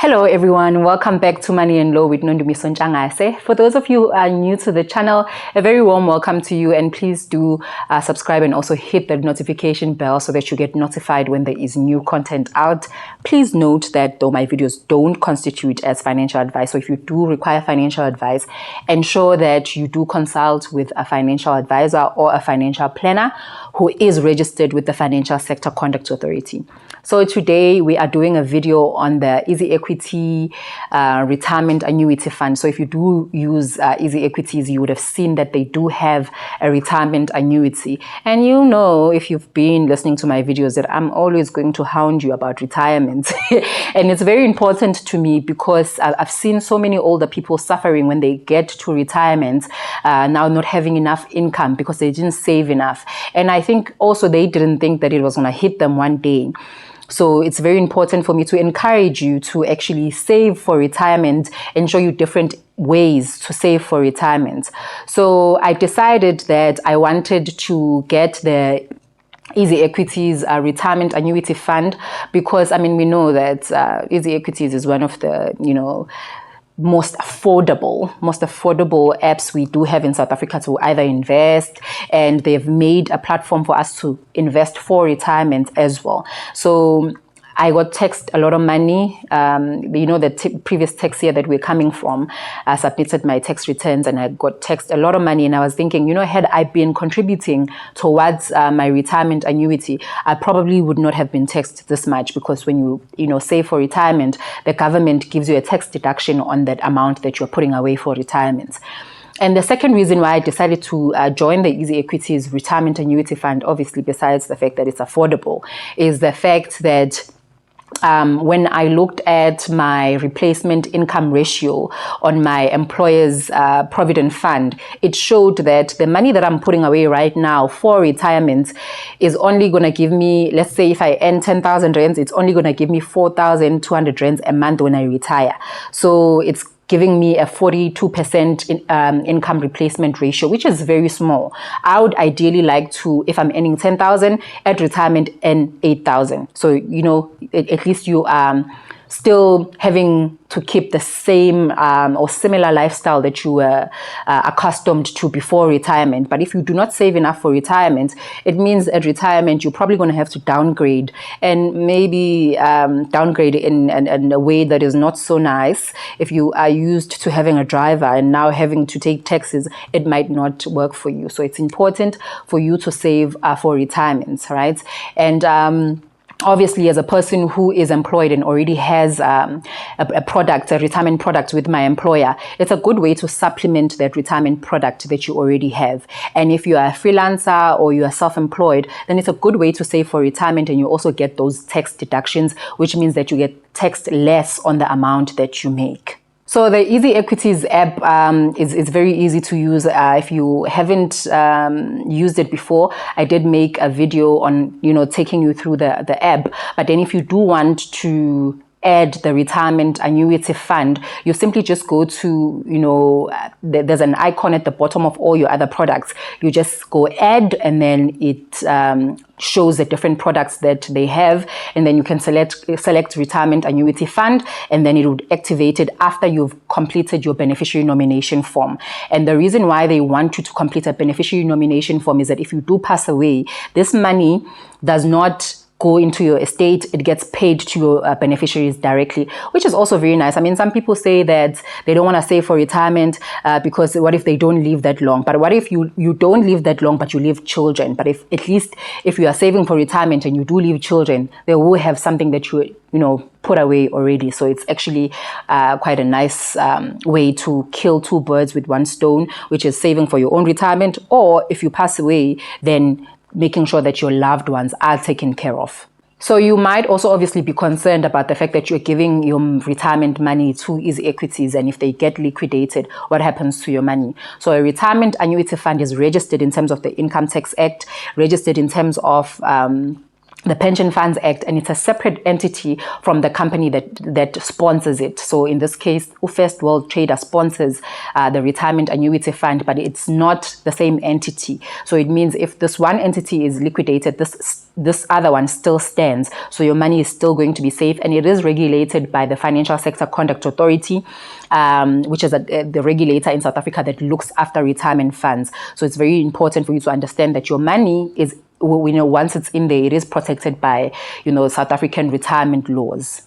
Hello everyone, welcome back to Money and Law with Nondumiso Ntshangase. For those of you who are new to the channel, a very warm welcome to you, and please do subscribe and also hit the notification bell so that you get notified when there is new content out. Please note that though my videos don't constitute as financial advice, so if you do require financial advice, ensure that you do consult with a financial advisor or a financial planner who is registered with the Financial Sector Conduct Authority. So today we are doing a video on the Easy Equity Retirement Annuity Fund. So if you do use Easy Equities, you would have seen that they do have a retirement annuity. And you know, if you've been listening to my videos, that I'm always going to hound you about retirement. And it's very important to me because I've seen so many older people suffering when they get to retirement, now not having enough income because they didn't save enough. And I think also they didn't think that it was going to hit them one day. So it's very important for me to encourage you to actually save for retirement and show you different ways to save for retirement. So I decided that I wanted to get the Easy Equities Retirement Annuity Fund because, I mean, we know that Easy Equities is one of the, most affordable apps we do have in South Africa to either invest, and they've made a platform for us to invest for retirement as well. So I got taxed a lot of money. The previous tax year that we're coming from, I submitted my tax returns and I got taxed a lot of money. And I was thinking, had I been contributing towards my retirement annuity, I probably would not have been taxed this much, because when you save for retirement, the government gives you a tax deduction on that amount that you're putting away for retirement. And the second reason why I decided to join the Easy Equities Retirement Annuity Fund, obviously besides the fact that it's affordable, is the fact that when I looked at my replacement income ratio on my employer's provident fund, it showed that the money that I'm putting away right now for retirement is only going to give me, let's say if I earn 10,000 rands, it's only going to give me 4,200 rands a month when I retire. So it's giving me a 42% income replacement ratio, which is very small. I would ideally like to, if I'm earning 10,000 at retirement, earn 8,000. So, at least you are still having to keep the same or similar lifestyle that you were accustomed to before retirement. But if you do not save enough for retirement, it means at retirement you're probably going to have to downgrade, and maybe downgrade in a way that is not so nice. If you are used to having a driver and now having to take taxis, it might not work for you. So it's important for you to save for retirement, right? And obviously, as a person who is employed and already has a retirement product with my employer, it's a good way to supplement that retirement product that you already have. And if you are a freelancer or you are self-employed, then it's a good way to save for retirement, and you also get those tax deductions, which means that you get taxed less on the amount that you make. So the Easy Equities app is very easy to use. If you haven't used it before, I did make a video on taking you through the app. But then if you do want to add the retirement annuity fund, you simply just go to, there's an icon at the bottom of all your other products. You just go add, and then it shows the different products that they have, and then you can select retirement annuity fund, and then it would activate it after you've completed your beneficiary nomination form. And the reason why they want you to complete a beneficiary nomination form is that if you do pass away, this money does not go into your estate, it gets paid to your beneficiaries directly, which is also very nice. I mean, some people say that they don't want to save for retirement because what if they don't live that long? But what if you don't live that long, but you leave children? But at least if you are saving for retirement and you do leave children, they will have something that you put away already. So it's actually quite a nice way to kill two birds with one stone, which is saving for your own retirement, or if you pass away, then making sure that your loved ones are taken care of. So you might also obviously be concerned about the fact that you're giving your retirement money to Easy Equities, and if they get liquidated, what happens to your money? So a retirement annuity fund is registered in terms of the Income Tax Act, registered in terms of the Pension Funds Act, and it's a separate entity from the company that sponsors it. So in this case, First World Trader sponsors the retirement annuity fund, but it's not the same entity. So it means if this one entity is liquidated, this other one still stands. So your money is still going to be safe, and it is regulated by the Financial Sector Conduct Authority, which is the regulator in South Africa that looks after retirement funds. So it's very important for you to understand that your money is, once it's in there, it is protected by, South African retirement laws.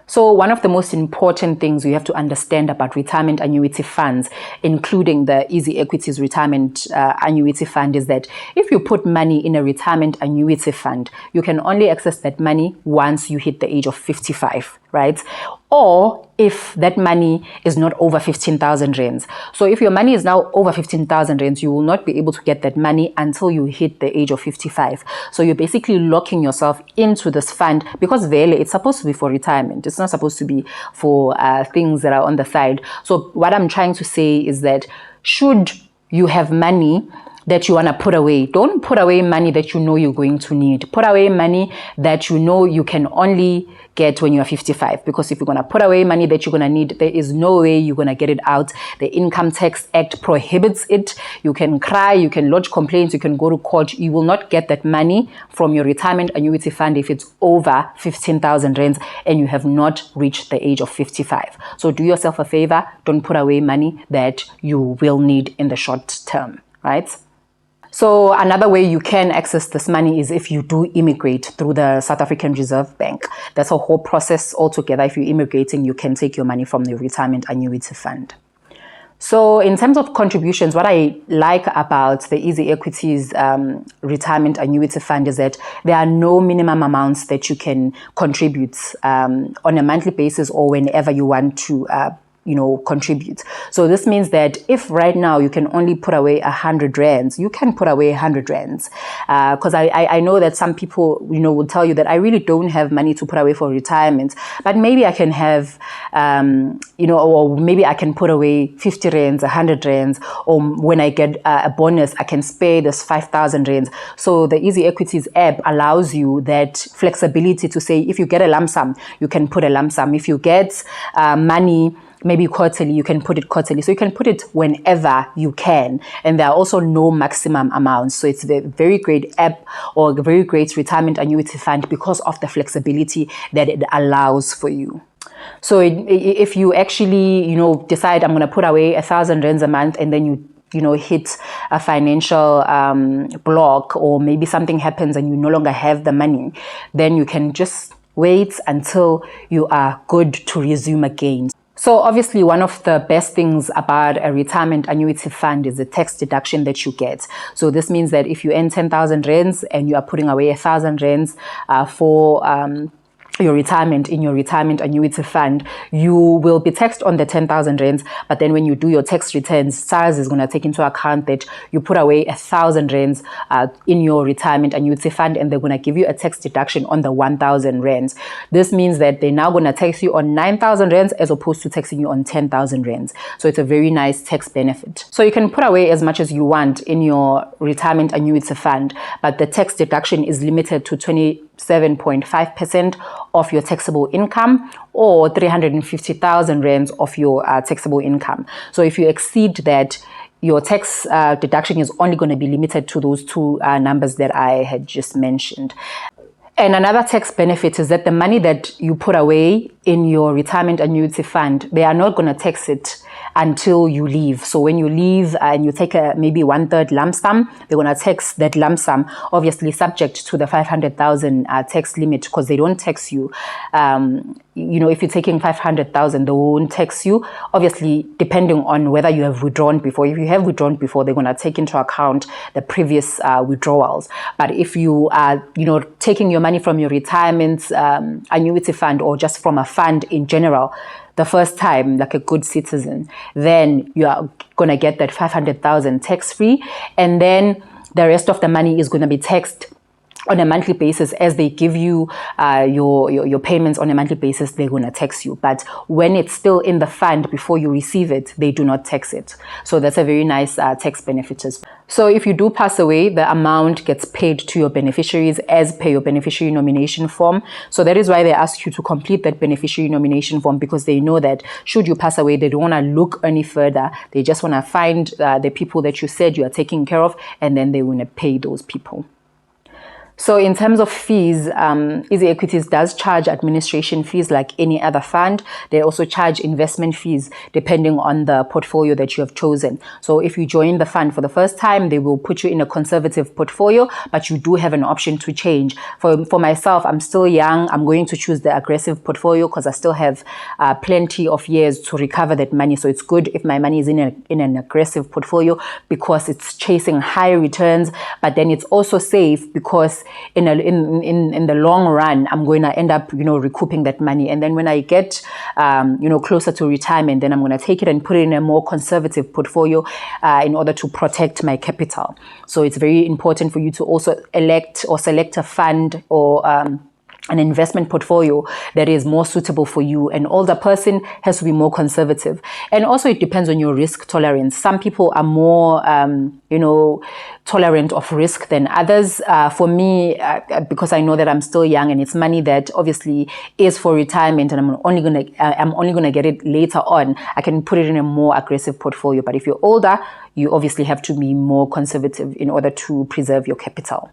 So one of the most important things you have to understand about retirement annuity funds, including the Easy Equities retirement annuity fund, is that if you put money in a retirement annuity fund, you can only access that money once you hit the age of 55, right? Or if that money is not over 15,000 rands. So if your money is now over 15,000 rands, you will not be able to get that money until you hit the age of 55. So you're basically locking yourself into this fund, because really it's supposed to be for retirement. It's not supposed to be for things that are on the side. So what I'm trying to say is that should you have money that you want to put away, don't put away money that you know you're going to need. Put away money that you know you can only get when you're 55. Because if you're going to put away money that you're going to need, there is no way you're going to get it out. The Income Tax Act prohibits it. You can cry, you can lodge complaints, you can go to court. You will not get that money from your retirement annuity fund if it's over 15,000 rands and you have not reached the age of 55. So do yourself a favor, don't put away money that you will need in the short term, right? So another way you can access this money is if you do immigrate through the South African Reserve Bank. That's a whole process altogether. If you're immigrating, you can take your money from the retirement annuity fund. So in terms of contributions, what I like about the Easy Equities retirement annuity fund is that there are no minimum amounts that you can contribute on a monthly basis or whenever you want to contribute. So this means that if right now you can only put away 100 rands, you can put away 100 rands. Because I know that some people, will tell you that I really don't have money to put away for retirement, but maybe I can have, or maybe I can put away 50 rands, 100 rands, or when I get a bonus, I can spare this 5,000 rands. So the Easy Equities app allows you that flexibility to say, if you get a lump sum, you can put a lump sum. If you get money, maybe quarterly, you can put it quarterly. So you can put it whenever you can. And there are also no maximum amounts. So it's a very great app or a very great retirement annuity fund because of the flexibility that it allows for you. So if you actually, decide I'm going to put away 1,000 rands a month, and then you hit a financial block, or maybe something happens and you no longer have the money, then you can just wait until you are good to resume again. So obviously, one of the best things about a retirement annuity fund is the tax deduction that you get. So this means that if you earn 10,000 rands and you are putting away 1,000 rands for your retirement in your retirement annuity fund, you will be taxed on the 10,000 rands. But then when you do your tax returns, SARS is going to take into account that you put away 1,000 rands in your retirement annuity fund, and they're going to give you a tax deduction on the 1,000 rands. This means that they're now going to tax you on 9,000 rands as opposed to taxing you on 10,000 rands. So it's a very nice tax benefit. So you can put away as much as you want in your retirement annuity fund, but the tax deduction is limited to 27.5% of your taxable income, or 350,000 rands of your taxable income. So if you exceed that, your tax deduction is only going to be limited to those two numbers that I had just mentioned. And another tax benefit is that the money that you put away in your retirement annuity fund, they are not going to tax it until you leave. So when you leave and you take maybe 1/3 lump sum, they're going to tax that lump sum, obviously subject to the 500,000 tax limit, because they don't tax you. If you're taking 500,000, they won't tax you, obviously, depending on whether you have withdrawn before. If you have withdrawn before, they're going to take into account the previous withdrawals. But if you are, taking your money from your retirement annuity fund, or just from a fund in general, the first time, like a good citizen, then you are going to get that 500,000 tax-free. And then the rest of the money is going to be taxed on a monthly basis. As they give you your payments on a monthly basis, they're going to tax you. But when it's still in the fund before you receive it, they do not tax it. So that's a very nice tax benefit as well. So if you do pass away, the amount gets paid to your beneficiaries as per your beneficiary nomination form. So that is why they ask you to complete that beneficiary nomination form, because they know that should you pass away, they don't want to look any further. They just want to find the people that you said you are taking care of, and then they want to pay those people. So in terms of fees, Easy Equities does charge administration fees like any other fund. They also charge investment fees depending on the portfolio that you have chosen. So if you join the fund for the first time, they will put you in a conservative portfolio, but you do have an option to change. For myself, I'm still young. I'm going to choose the aggressive portfolio because I still have plenty of years to recover that money. So it's good if my money is in an aggressive portfolio because it's chasing high returns, but then it's also safe because in the long run, I'm going to end up, recouping that money. And then when I get, closer to retirement, then I'm going to take it and put it in a more conservative portfolio in order to protect my capital. So it's very important for you to also elect or select a fund or an investment portfolio that is more suitable for you. An older person has to be more conservative. And also it depends on your risk tolerance. Some people are more, tolerant of risk than others. For me, because I know that I'm still young and it's money that obviously is for retirement and I'm only gonna get it later on, I can put it in a more aggressive portfolio. But if you're older, you obviously have to be more conservative in order to preserve your capital.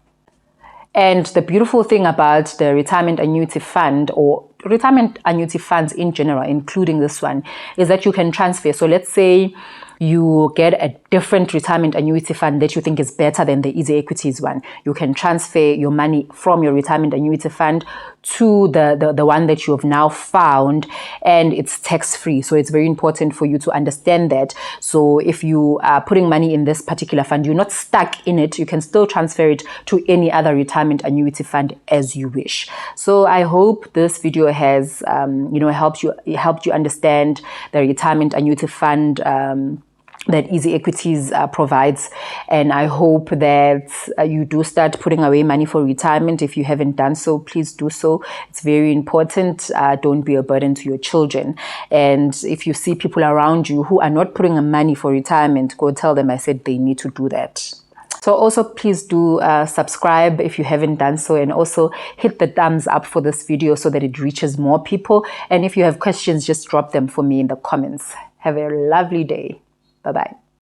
And the beautiful thing about the retirement annuity fund, or retirement annuity funds in general, including this one, is that you can transfer. So let's say you get a different retirement annuity fund that you think is better than the Easy Equities one. You can transfer your money from your retirement annuity fund to the one that you have now found, and it's tax-free. So it's very important for you to understand that. So if you are putting money in this particular fund, you're not stuck in it. You can still transfer it to any other retirement annuity fund as you wish. So I hope this video has helped you understand the retirement annuity fund that Easy Equities provides, and I hope that you do start putting away money for retirement. If you haven't done so, please do so. It's very important. Don't be a burden to your children. And if you see people around you who are not putting money for retirement, go tell them I said they need to do that. So also please do subscribe if you haven't done so, and also hit the thumbs up for this video so that it reaches more people. And if you have questions, just drop them for me in the comments. Have a lovely day. Bye-bye.